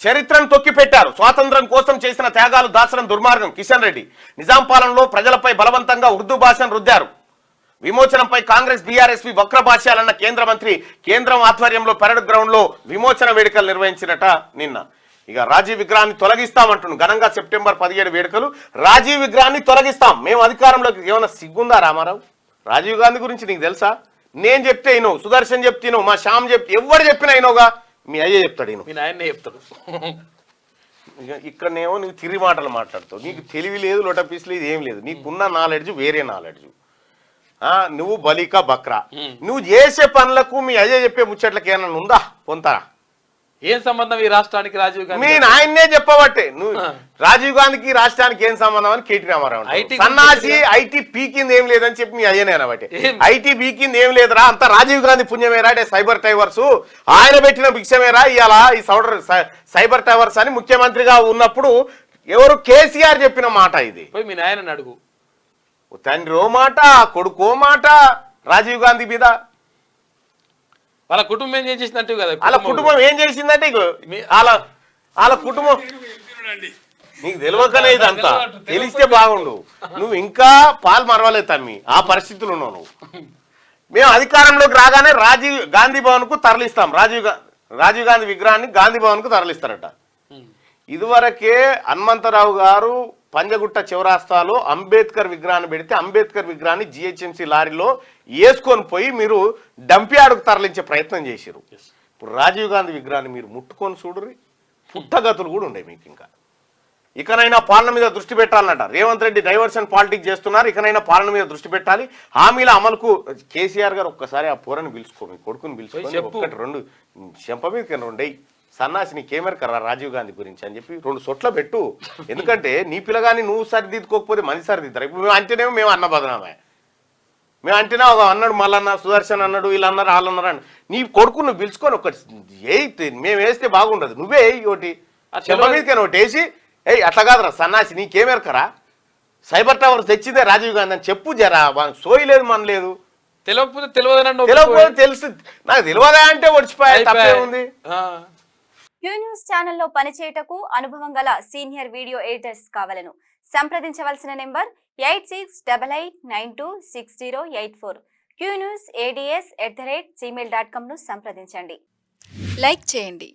చరిత్రను తొక్కిపెట్టారు. స్వాతంత్రం కోసం చేసిన త్యాగాలు దాచడం దుర్మార్గం. కిషన్ రెడ్డి నిజాం పాలనలో ప్రజలపై బలవంతంగా ఉర్దూ భాషను రుద్దారు. విమోచనంపై కాంగ్రెస్ బీఆర్ఎస్పీ వక్ర భాష్యాలన్న కేంద్ర మంత్రి. కేంద్రం ఆధ్వర్యంలో పెరడ్ గ్రౌండ్ లో విమోచన వేడుకలు నిర్వహించినట నిన్న. ఇక రాజీవ్ విగ్రహాన్ని తొలగిస్తామంటున్నాను. ఘనంగా సెప్టెంబర్ 17 వేడుకలు. రాజీవ్ విగ్రహాన్ని తొలగిస్తాం. మేము అధికారంలోకి. ఏమైనా సిగ్గుందా రామారావు? రాజీవ్ గాంధీ గురించి నీకు తెలుసా? నేను చెప్తే అయినో, సుదర్శన్ చెప్తేనో, మా శ్యామ్ చెప్తే, ఎవరు చెప్పినా అయినోగా. మీ అయ్యే చెప్తాడు, మీ నాయనే చెప్తాడు. ఇక్కడనేమో నువ్వు తిరిగి మాటలు మాట్లాడుతావు. నీకు తెలివి లేదు, లొటపీస్ లేదు, ఏం లేదు. నీకున్న నాలెడ్జ్ వేరే నాలెడ్జ్. నువ్వు బలికా బక్రా. నువ్వు చేసే పనులకు మీ అయ్యే చెప్పే ముచ్చట్లకి ఏమన్నా ఉందా పొంతరా? ఏం సంబంధం ఈ రాష్ట్రానికి రాజీవ్ గాంధీ? మీ నాయన్నే చెప్పబట్టే నువ్వు రాజీవ్ గాంధీకి రాష్ట్రానికి ఏం సంబంధం అని కేటీ రామారావు. సన్నాసి ఐటీ పీకింది ఏం లేదని చెప్పి మీ అయ్యనే అనబట్టే. ఐటీ పీకింది ఏం లేదురా, అంత రాజీవ్ గాంధీ పుణ్యమేరా. అంటే సైబర్ టైవర్స్ ఆయన పెట్టిన భిక్షమేరా. ఇవాళ ఈ సైబర్ టైవర్స్ అని ముఖ్యమంత్రిగా ఉన్నప్పుడు ఎవరు కేసీఆర్ చెప్పిన మాట ఇది. మీ నాయనని అడుగు. తండ్రి ఓ మాట, కొడుకో మాట రాజీవ్ గాంధీ మీద. వాళ్ళ కుటుంబం ఏం చేసిందంటే కదా, వాళ్ళ కుటుంబం ఏం చేసిందంటే వాళ్ళ కుటుంబం నీకు తెలియకనే ఇదంతా. తెలిస్తే బాగుండు. నువ్వు ఇంకా పాలు మరవలేదు తమ్మి, ఆ పరిస్థితులు ఉన్నావు నువ్వు. మేము అధికారంలోకి రాగానే రాజీవ్ గాంధీ భవన్ కు తరలిస్తాం. రాజీవ్ గాంధీ విగ్రహాన్ని గాంధీ భవన్ కు తరలిస్తారట. ఇదివరకే హనుమంతరావు గారు పంజగుట్ట చౌరాస్తాలో అంబేద్కర్ విగ్రహాన్ని పెడితే అంబేద్కర్ విగ్రహాన్ని జిహెచ్ఎంసీ లారీలో వేసుకొని పోయి మీరు డంపియార్డుకు తరలించే ప్రయత్నం చేశారు. ఇప్పుడు రాజీవ్ గాంధీ విగ్రహాన్ని మీరు ముట్టుకొని చూడరు. పుట్టగతులు కూడా ఉండే మీకు. ఇంకా ఇకనైనా పాలన మీద దృష్టి పెట్టాలన్నట. రేవంత్ రెడ్డి డైవర్షన్ పాలిటిక్స్ చేస్తున్నారు. ఇకనైనా పాలన మీద దృష్టి పెట్టాలి. హామీల అమలుకు కేసీఆర్ గారు ఒక్కసారి ఆ పోరని పిలుచుకో, మీ కొడుకుని పిలుచుకొని ఒక్కటి రెండు చెంప మీద రెండై సన్నాసి నీకేమెరకరా రాజీవ్ గాంధీ గురించి అని చెప్పి 2 సొట్ల పెట్టు. ఎందుకంటే నీ పిల్లగాని నువ్వు సరిదిద్దుకోకపోతే మంది సరిదిద్దారు. ఇప్పుడు మేము అంటేనేమో మేము అన్న బదనామే. మేము అంటేనే ఒక అన్నాడు మళ్ళన్న, సుదర్శన్ అన్నాడు, వీళ్ళు అన్నారు, వాళ్ళు అన్నారు అని. నీ కొడుకు నువ్వు పిలుచుకొని ఒకటి మేము వేస్తే బాగుండదు. నువ్వే ఒకటి చెంప మీదకైనా ఒకటి వేసి అట్లా కాదురా సన్నాసి నీకేమెరకరా, సైబర్ టవర్స్ తెచ్చిందే రాజీవ్ గాంధీ అని చెప్పు. జరా సోయలేదు మనలేదు. తెలియకపోతే తెలియదు, తెలుసు నాకు తెలియదా అంటే ఒడిచిపోయా, తప్పే ఉంది. క్యూ న్యూస్ ఛానల్లో పనిచేయటకు అనుభవం గల సీనియర్ వీడియో ఎడిటర్స్ కావాలను సంప్రదించవలసిన నెంబర్ 8688926084. qnewsads@gmail.com ను సంప్రదించండి. లైక్ చేయండి.